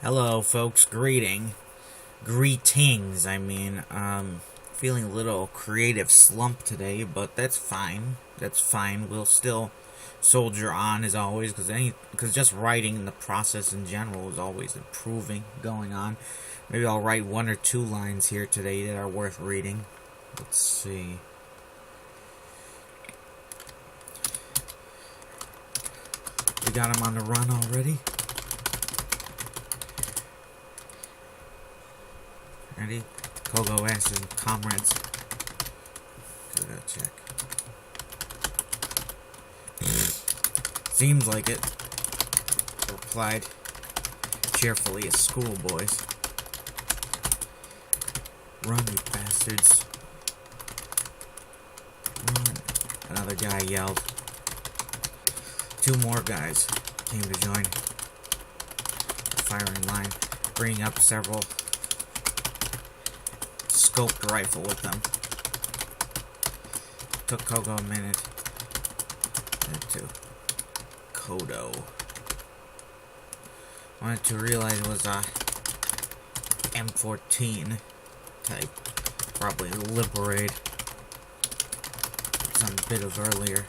Hello, folks. Greetings. Feeling a little creative slump today, but that's fine. That's fine. We'll still soldier on as always, because just writing in the process in general is always improving, going on. Maybe I'll write one or two lines here today that are worth reading. Let's see. We got him on the run already. Ready? Kogo asks his comrades. Go check. Seems like it, replied cheerfully as schoolboys. Run, you bastards. Run. Another guy yelled. Two more guys came to join the firing line, bringing up several scoped rifle with them. Took Kogo a minute. To Kodo. Wanted to realize it was a M14 type. Probably Liberate. Some bit of earlier.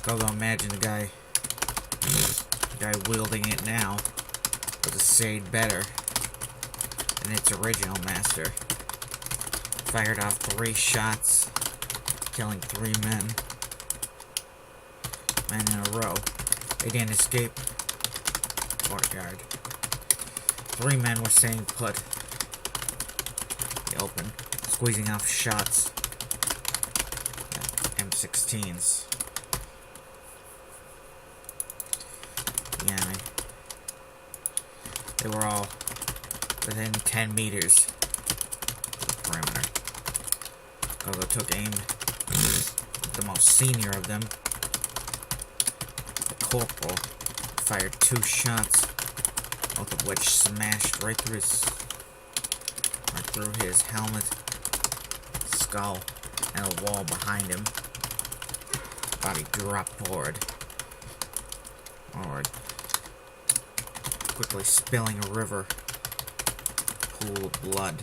Kogo imagined the guy wielding it now was a shade better than its original master. Fired off 3 shots, killing 3 men in a row. They didn't escape courtyard. 3 men were staying put in the open, squeezing off shots at M16s. Yeah, they were all within 10 meters of the perimeter. Kogo took aim at the most senior of them. The corporal fired 2 shots, both of which smashed right through his helmet, skull, and a wall behind him. Body dropped forward, quickly spilling a river pool of blood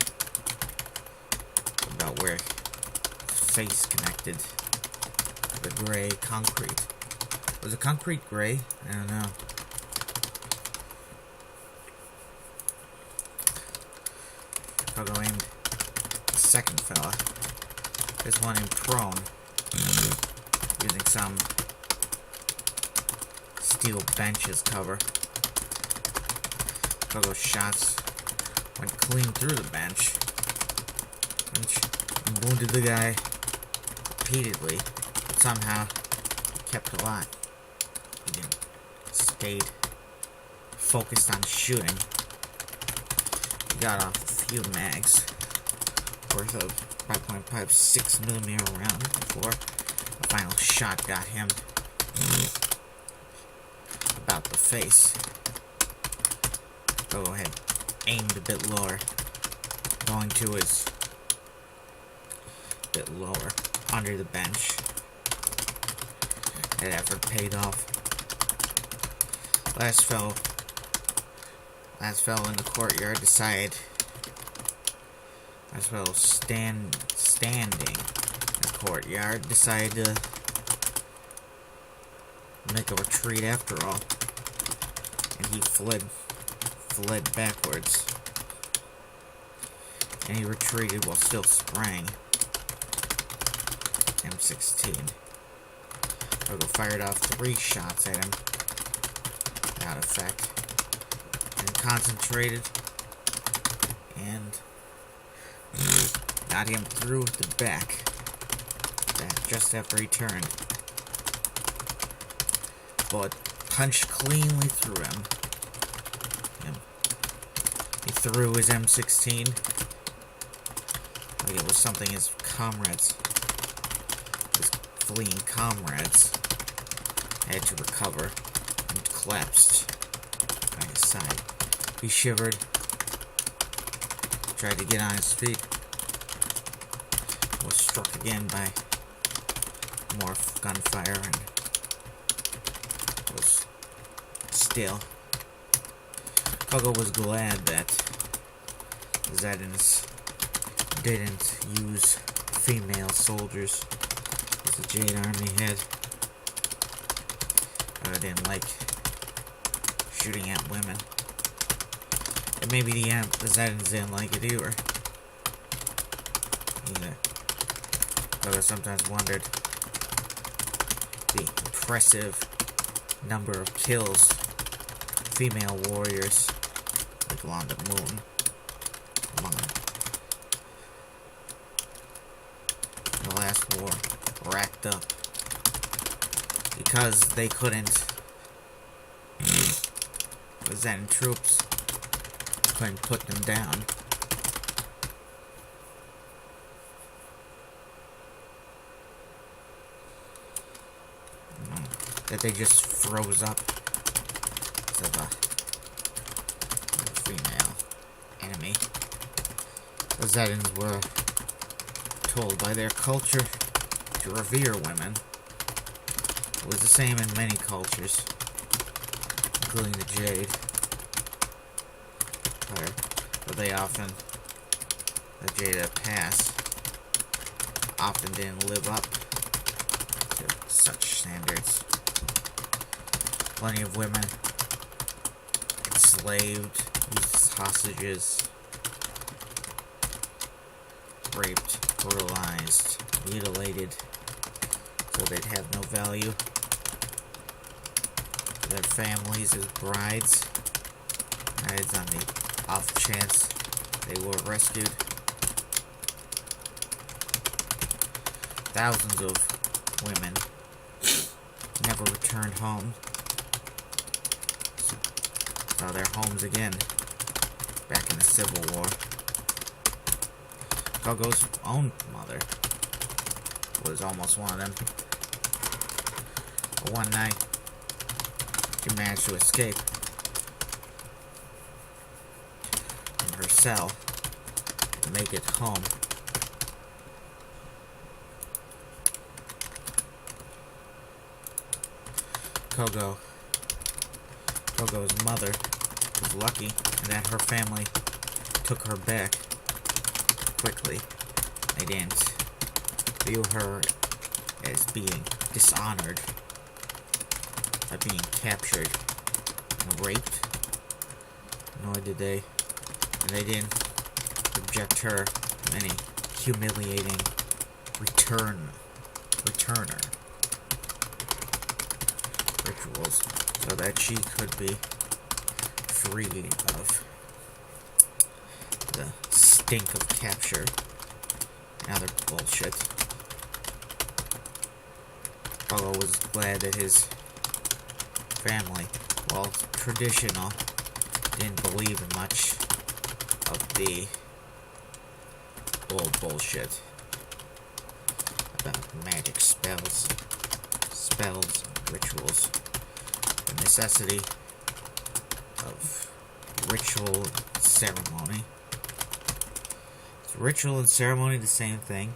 about where his face connected to the gray concrete. Was the concrete gray? I don't know. Kogo aimed the second fella. This one in prone, using some steel bench as cover. Kogo's shots went clean through the bench and wounded the guy repeatedly, but somehow he kept alive. He stayed focused on shooting. He got off a few mags worth of 5.5 6mm round before the final shot got him about the face. Kogo had aimed a bit lower, going to his bit lower under the bench. That effort paid off. Last fellow in the courtyard decided. Last fellow standing in the courtyard decided to make a retreat after all, and he fled backwards, and he retreated while still spraying M16. Kogo fired off 3 shots at him without effect, and concentrated and got him through the back just after he turned. Bullet punched cleanly through him. He threw his M16 like it was something his fleeing comrades had to recover, and collapsed by his side. He shivered, tried to get on his feet, was struck again by more gunfire, and was still Pogo was glad that Zedans didn't use female soldiers as the Jade Army had. But I didn't like shooting at women. And maybe the Zedans didn't like it either. But I sometimes wondered the impressive number of kills female warriors like along the moon among the last war racked up because they couldn't the Zen troops couldn't put them down. That they just froze up to the female enemy. The Zedans were told by their culture to revere women. It was the same in many cultures, including the Jade. But they often, the Jade that passed, often didn't live up to such standards. Plenty of women enslaved, used as hostages, raped, brutalized, mutilated, so they'd have no value to their families as brides on the off chance they were rescued. Thousands of women never returned home. Saw their homes again back in the Civil War. Gogo's own mother was almost one of them. But one night, she managed to escape from her cell and make it home. Kogo's mother was lucky in that her family took her back quickly. They didn't view her as being dishonored by being captured and raped, nor did they didn't subject her to any humiliating returner rituals so that she could be free of the stink of capture and other bullshit. Pogo was glad that his family, while traditional, didn't believe in much of the old bullshit about magic spells, rituals, the necessity of ritual ceremony. Is ritual and ceremony the same thing?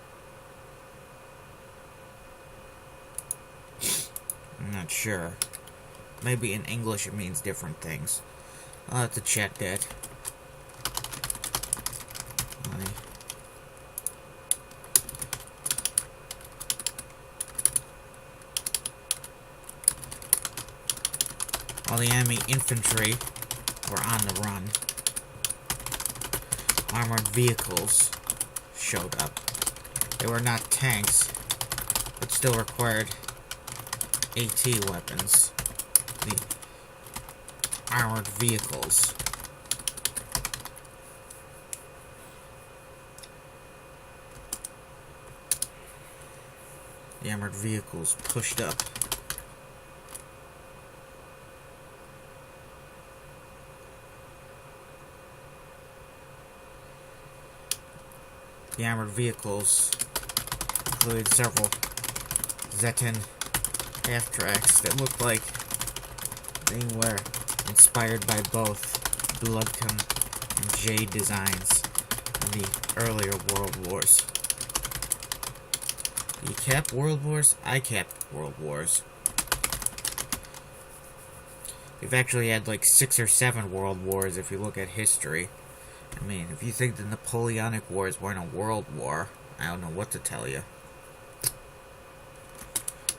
I'm not sure. Maybe in English it means different things. I'll have to check that. While the enemy infantry were on the run, armored vehicles showed up. They were not tanks, but still required AT weapons. The armored vehicles. The armored vehicles pushed up. The armored vehicles included several Zetan half-tracks that looked like they were inspired by both Bloodcom and Jade designs in the earlier World Wars. You cap World Wars? I capped World Wars. We've actually had like 6 or 7 world wars if you look at history. I mean, if you think the Napoleonic Wars weren't a world war, I don't know what to tell you.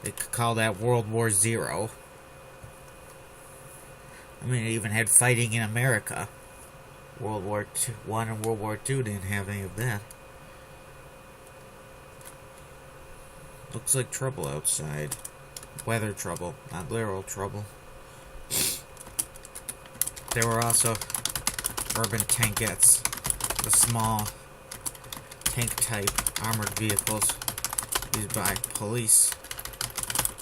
They could call that World War Zero. I mean, it even had fighting in America. World War I and World War II didn't have any of that. Looks like trouble outside. Weather trouble, not literal trouble. There were also urban tankettes, the small tank-type armored vehicles used by police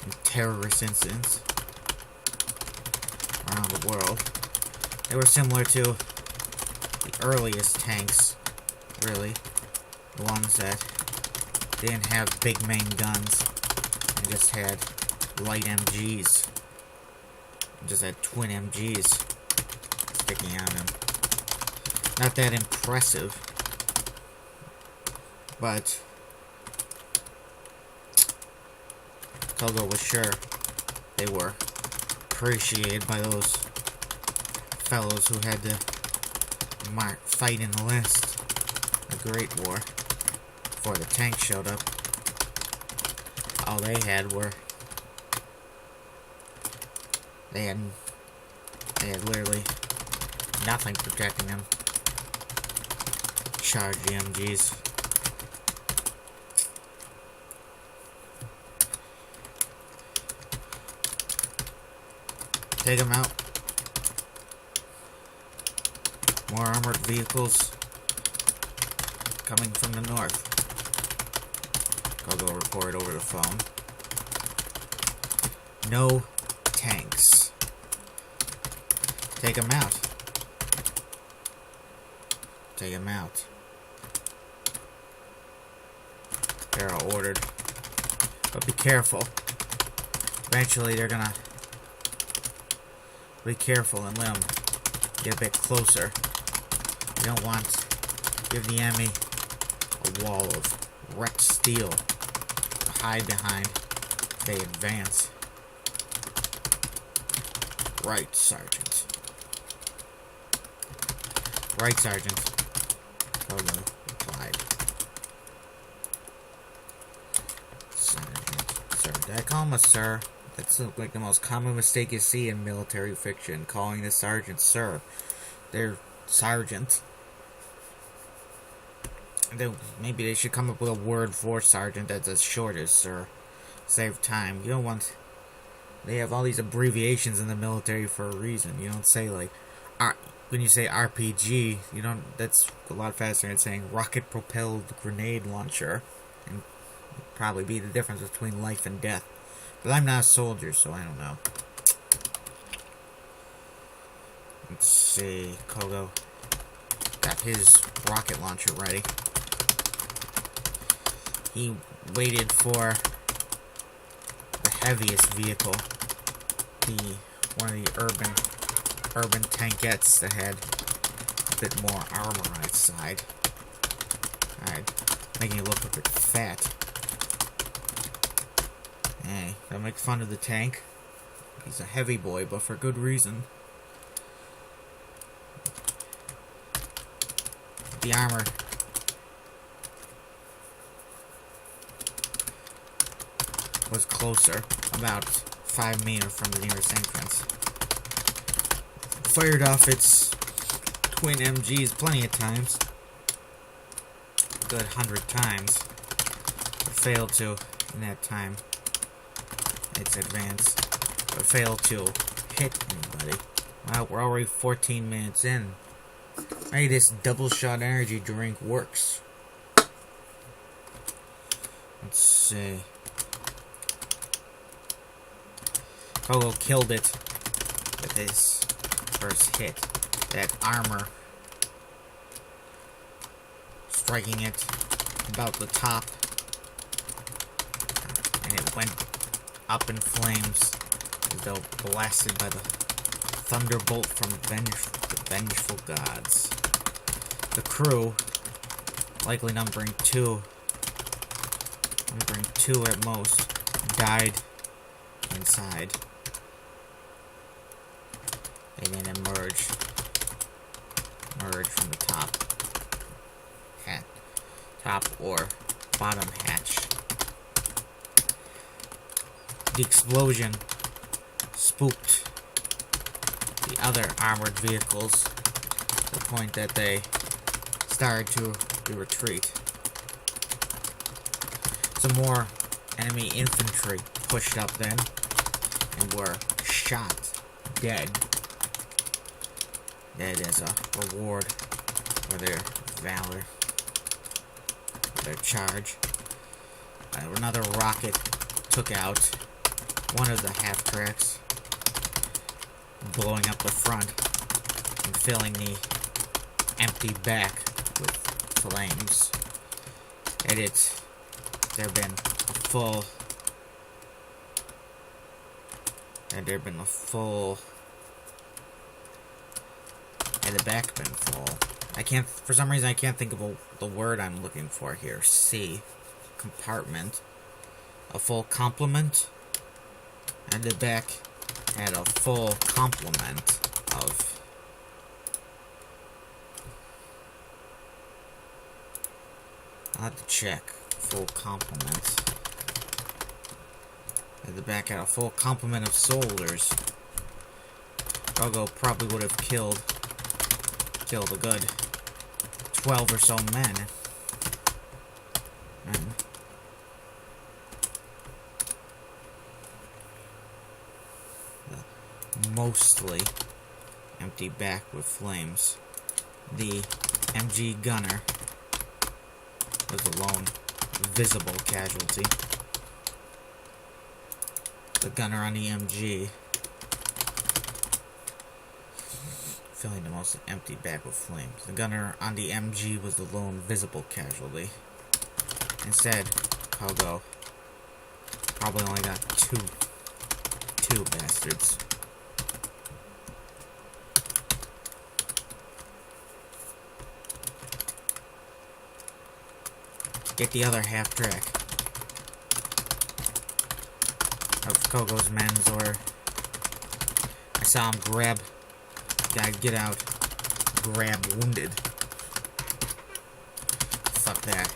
in terrorist incidents around the world. They were similar to the earliest tanks, really. The ones that didn't have big main guns and just had light MGs. Just had twin MGs sticking on them. Not that impressive, but Togo was sure they were appreciated by those fellows who had to fight in the last, the Great War, before the tanks showed up. All they had were they had literally nothing protecting them. Charge the MGs. Take them out. More armored vehicles coming from the north. I'll go report over the phone. No tanks. Take them out. Take them out. They're all ordered. But be careful. Eventually they're gonna be careful and let them get a bit closer. You don't want to give the enemy a wall of wrecked steel to hide behind if they advance. Right, Sergeant. Right, Sergeant. Togo replied. Sergeant. Sir. Did I call him a sir? That's like the most common mistake you see in military fiction, calling the sergeant sir. They're sergeant. Maybe they should come up with a word for sergeant that's as short as sir. Save time. You don't want... They have all these abbreviations in the military for a reason. You don't say like... When you say RPG, you don't... That's a lot faster than saying rocket-propelled grenade launcher. And probably be the difference between life and death. But I'm not a soldier, so I don't know. Let's see... Kogo got his rocket launcher ready. He waited for the heaviest vehicle, one of the urban tankettes that had a bit more armor on its side. Alright, making it look a bit fat. Hey, don't make fun of the tank. He's a heavy boy, but for good reason. The armor was closer, about 5 meters from the nearest entrance. Fired off its twin MGs plenty of times. A good 100 times. But failed to, in that time, its advance. But failed to hit anybody. Wow, we're already 14 minutes in. Hey, this double shot energy drink works. Let's see. Kogo killed it with his first hit. That armor striking it about the top, and it went up in flames as though blasted by the thunderbolt from the vengeful gods. The crew, likely numbering two at most, died inside. emerge from the top or bottom hatch. The explosion spooked the other armored vehicles to the point that they started to retreat. Some more enemy infantry pushed up then and were shot dead. Dead as a reward for their valor, their charge. Another rocket took out one of the half-tracks, blowing up the front and filling the empty back with flames. There had been a full had the back been full. For some reason I can't think of the word I'm looking for here. Compartment. A full complement. And the back had a full complement of I'll have to check. Full complement. And the back had a full complement of soldiers. Gogo probably would have killed a good 12 or so men. And mostly empty back with flames. The MG gunner was the lone visible casualty. The gunner on the MG filling the most empty back with flames. The gunner on the MG was the lone visible casualty. Instead, Kogo probably only got two bastards. Get the other half track of Kogo's men's, or I saw him grab guy, get out, grab wounded. Fuck that,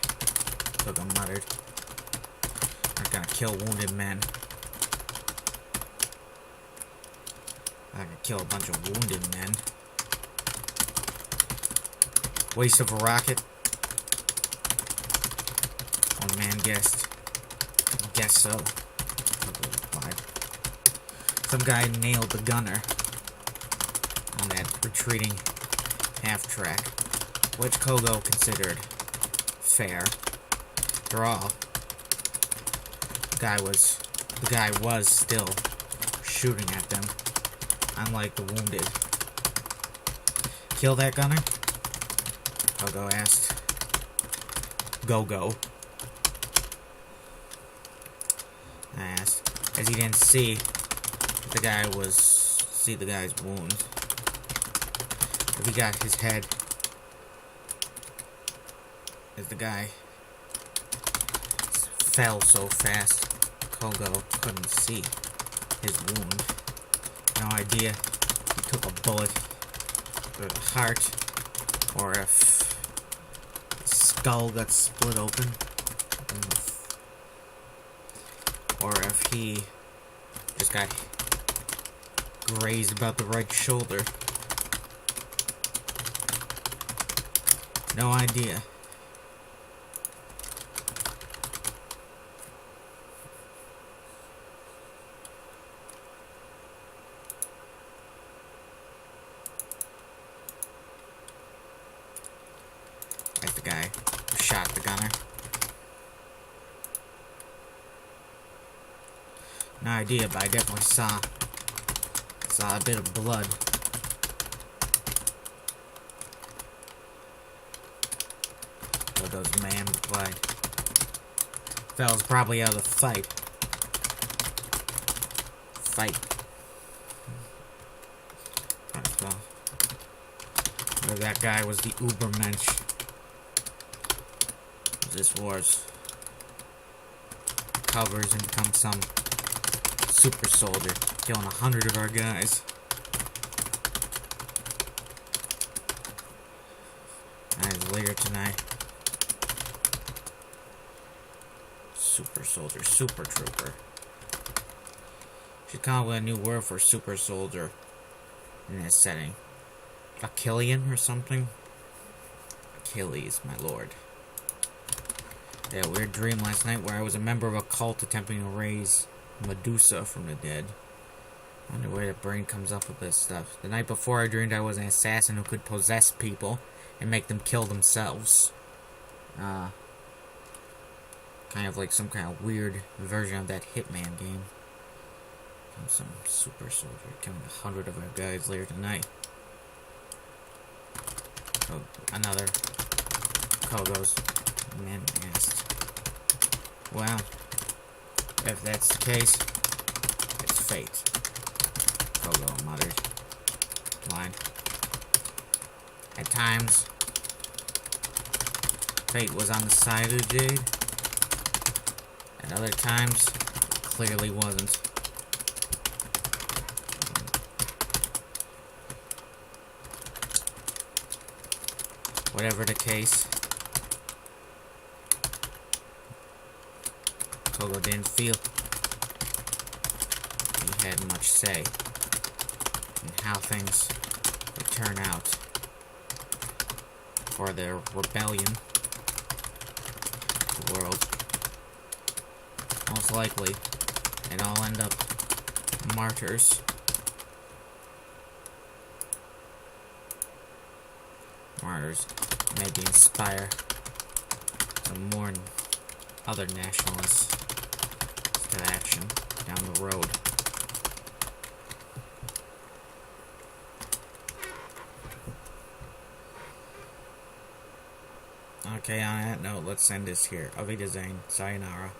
Kogo muttered. Not gonna kill wounded men. I can kill a bunch of wounded men. Waste of a rocket. One man guessed. Guess so. Kogo replied. Some guy nailed the gunner on that retreating half-track, which Kogo considered fair. After all, the guy was still shooting at them, unlike the wounded. Kill that gunner? Kogo asked. Go. I asked, as he didn't see the guy's wound. If he got his head, as the guy fell so fast, Kogo couldn't see his wound. No idea he took a bullet through the heart, or if his skull got split open, or if he just got grazed about the right shoulder. No idea. That's the guy who shot the gunner. No idea, but I definitely saw a bit of blood. Those man replied. Fell's probably out of the fight. Might as well. Or that guy was the Ubermensch. This war's covers and becomes some super soldier, killing 100 of our guys. later tonight. Super soldier, super trooper. Should come up with a new word for super soldier in this setting. Achillean or something? Achilles, my lord. I had a weird dream last night where I was a member of a cult attempting to raise Medusa from the dead. I wonder where the brain comes up with this stuff. The night before I dreamed I was an assassin who could possess people and make them kill themselves. Kind of like some kind of weird version of that Hitman game. Some super soldier killing 100 of our guys later tonight. Oh, another Kogo's man-asked. Well, if that's the case, it's fate. Kogo muttered. Line. At times, fate was on the side of the Jade. At other times, it clearly wasn't. Whatever the case, Kogo didn't feel he had much say in how things would turn out for the rebellion, the world. Most likely, they'd all end up martyrs. Martyrs maybe inspire some more other nationalists to action down the road. Okay, on that note, let's end this here. Auf Wiedersehen. Sayonara.